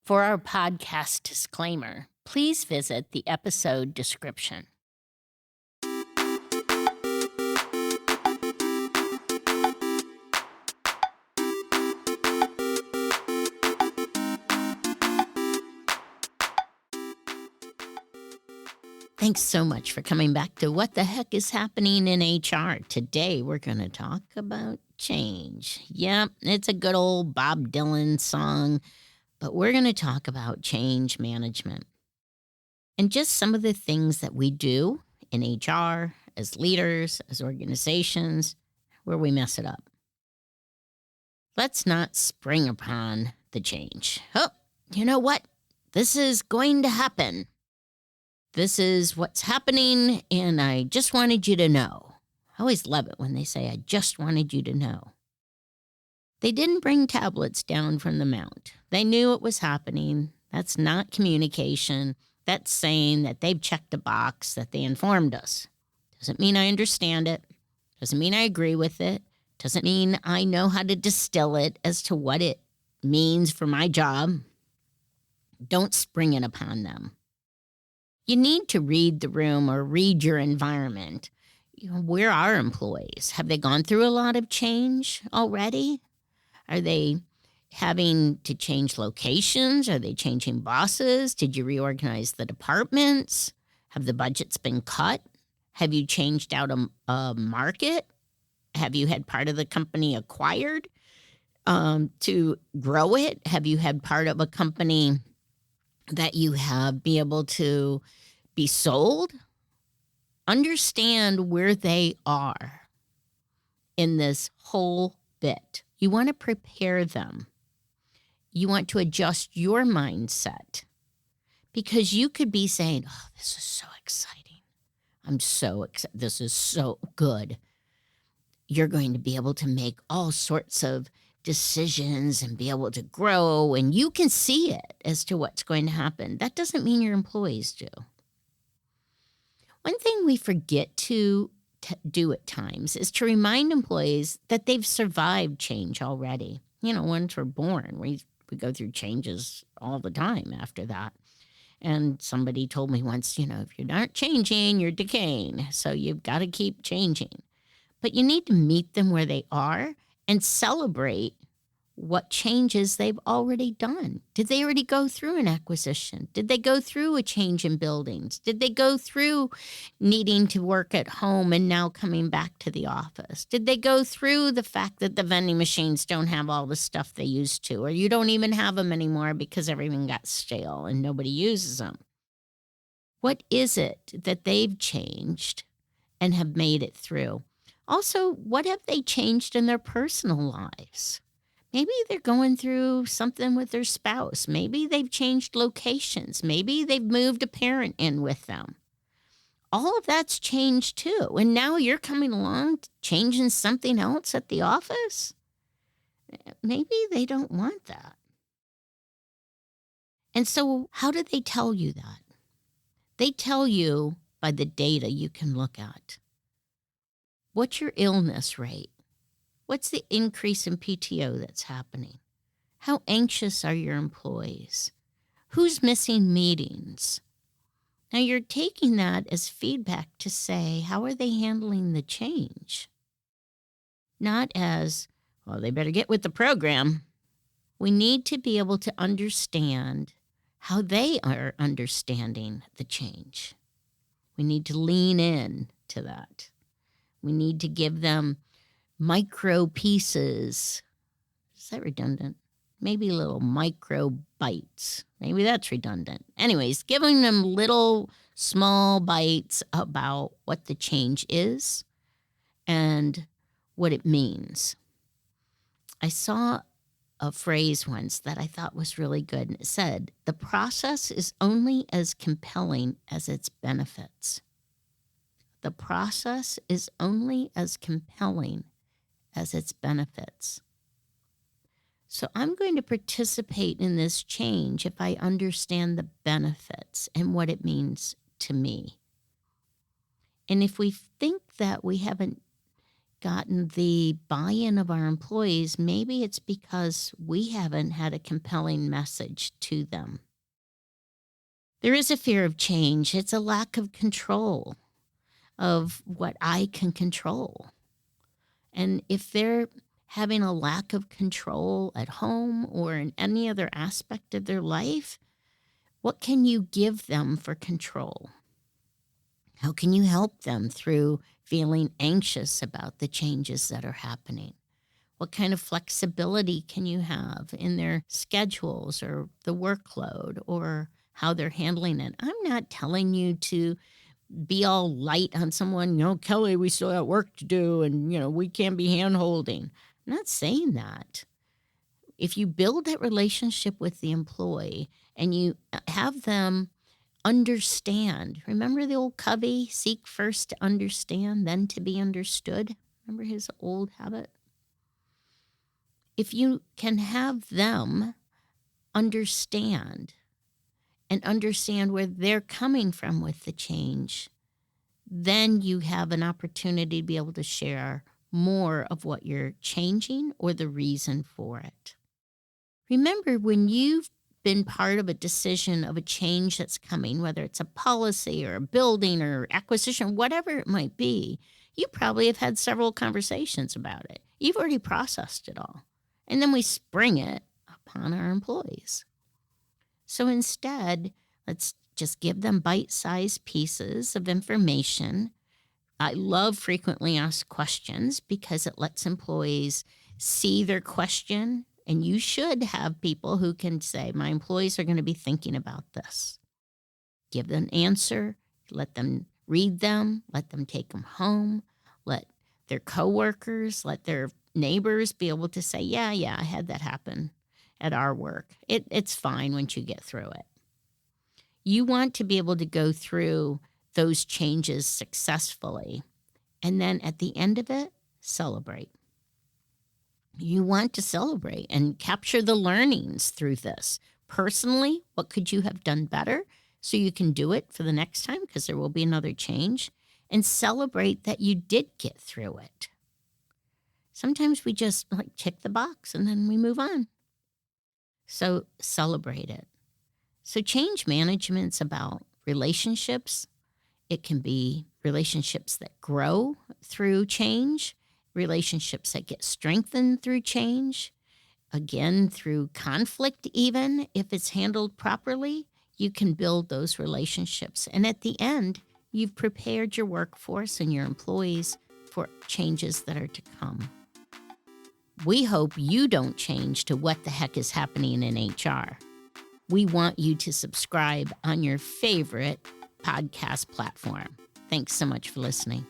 For our podcast disclaimer, please visit the episode description. Thanks so much for coming back to What the Heck is Happening in HR. Today, we're going to talk about change. Yep, it's a good old Bob Dylan song, but we're going to talk about change management and just some of the things that we do in HR, as leaders, as organizations, where we mess it up. Let's not spring upon the change. Oh, you know what? This is going to happen. This is what's happening, and I just wanted you to know. I always love it when they say, I just wanted you to know. They didn't bring tablets down from the mount. They knew it was happening. That's not communication. That's saying that they've checked a box, that they informed us. Doesn't mean I understand it. Doesn't mean I agree with it. Doesn't mean I know how to distill it as to what it means for my job. Don't spring it upon them. You need to read the room or read your environment. Where are employees? Have they gone through a lot of change already? Are they having to change locations? Are they changing bosses? Did you reorganize the departments? Have the budgets been cut? Have you changed out a market? Have you had part of the company acquired to grow it? Have you had part of a company that you have be able to be sold? Understand where they are in this whole bit. You want to prepare them. You want to adjust your mindset because you could be saying, oh, this is so exciting. I'm so excited. This is so good. You're going to be able to make all sorts of decisions and be able to grow, and you can see it as to what's going to happen. That doesn't mean your employees do. One thing we forget to do at times is to remind employees that they've survived change already. Once we're born, we go through changes all the time after that. And somebody told me once, if you're not changing, you're decaying. So you've got to keep changing. But you need to meet them where they are and celebrate what changes they've already done. Did they already go through an acquisition? Did they go through a change in buildings? Did they go through needing to work at home and now coming back to the office? Did they go through the fact that the vending machines don't have all the stuff they used to, or you don't even have them anymore because everything got stale and nobody uses them? What is it that they've changed and have made it through? Also, what have they changed in their personal lives? Maybe they're going through something with their spouse. Maybe they've changed locations. Maybe they've moved a parent in with them. All of that's changed too. And now you're coming along changing something else at the office? Maybe they don't want that. And so how do they tell you that? They tell you by the data you can look at. What's your illness rate? What's the increase in PTO that's happening? How anxious are your employees? Who's missing meetings? Now you're taking that as feedback to say, how are they handling the change? Not as, well, they better get with the program. We need to be able to understand how they are understanding the change. We need to lean in to that. We need to give them micro pieces. Is that redundant? Maybe little micro bites. Maybe that's redundant. Anyways, giving them little small bites about what the change is and what it means. I saw a phrase once that I thought was really good, and it said, the process is only as compelling as its benefits. The process is only as compelling as its benefits. So I'm going to participate in this change if I understand the benefits and what it means to me. And if we think that we haven't gotten the buy-in of our employees, maybe it's because we haven't had a compelling message to them. There is a fear of change. It's a lack of control of what I can control. And if they're having a lack of control at home or in any other aspect of their life, what can you give them for control? How can you help them through feeling anxious about the changes that are happening? What kind of flexibility can you have in their schedules or the workload or how they're handling it? I'm not telling you to be all light on someone, Kelly, we still got work to do and, we can't be hand holding. I'm not saying that. If you build that relationship with the employee and you have them understand, remember the old Covey, seek first to understand, then to be understood? Remember his old habit? If you can have them understand and understand where they're coming from with the change, then you have an opportunity to be able to share more of what you're changing or the reason for it. Remember, when you've been part of a decision of a change that's coming, whether it's a policy or a building or acquisition, whatever it might be, you probably have had several conversations about it. You've already processed it all. And then we spring it upon our employees. So instead, let's just give them bite-sized pieces of information. I love frequently asked questions because it lets employees see their question. And you should have people who can say, my employees are going to be thinking about this. Give them an answer, let them read them, let them take them home, let their coworkers, let their neighbors be able to say, yeah, I had that happen at our work. It's fine once you get through it. You want to be able to go through those changes successfully. And then at the end of it, celebrate. You want to celebrate and capture the learnings through this. Personally, what could you have done better so you can do it for the next time because there will be another change? And celebrate that you did get through it. Sometimes we just tick the box and then we move on. So celebrate it. So change management's about relationships. It can be relationships that grow through change, relationships that get strengthened through change, again, through conflict even. If it's handled properly, you can build those relationships. And at the end, you've prepared your workforce and your employees for changes that are to come. We hope you don't change to what the heck is happening in HR. We want you to subscribe on your favorite podcast platform. Thanks so much for listening.